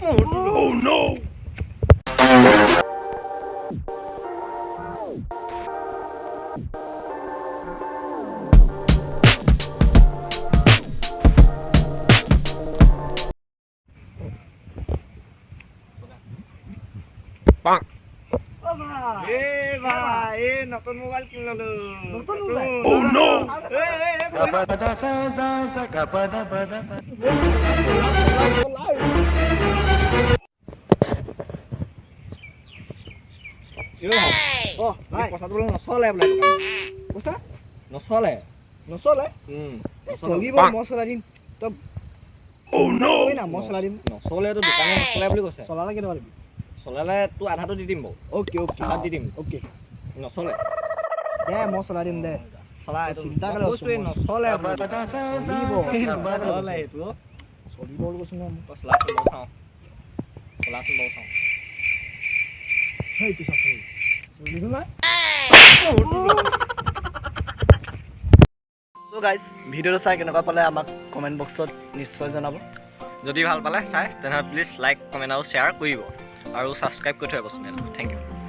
Oh no! Bang. নতুন mobile কিনলো নতুন মোবাইল Oh no! কথাটো নচলে বোলে কৈছা নচলে নচলে চলিব মই চলাই দিম তই Oh no! না মই চলাই দিম নচলে তো দোকানে নচলে বুলি কৈছে চলালে কেনেকুৱা দিবি চলালে তো আধাটো দি দিম বাৰু ওকে ওকে আধা দি দিম ওকে নচলে দে মই চলাই দিম দে চলাই চিন্তা কৰে নচলে চলিব এইটো চলিব বুলি কৈছো ন মই চলাচোন বাৰু চাওঁ চলাচোন বাৰু চাওঁ সেইটো চাওঁ চলিব না তো গাইজ ভিডিঅ'টো চাই কেনেকুৱা পালে আমাক কমেণ্ট বক্সত নিশ্চয় জনাব যদি ভাল পালে চাই তেনেহ'লে প্লিজ লাইক কমেণ্ট আৰু শ্বেয়াৰ কৰিব আৰু ছাবস্ক্ৰাইব কৰি থৈ আহিব চেনেলটো থেংক ইউ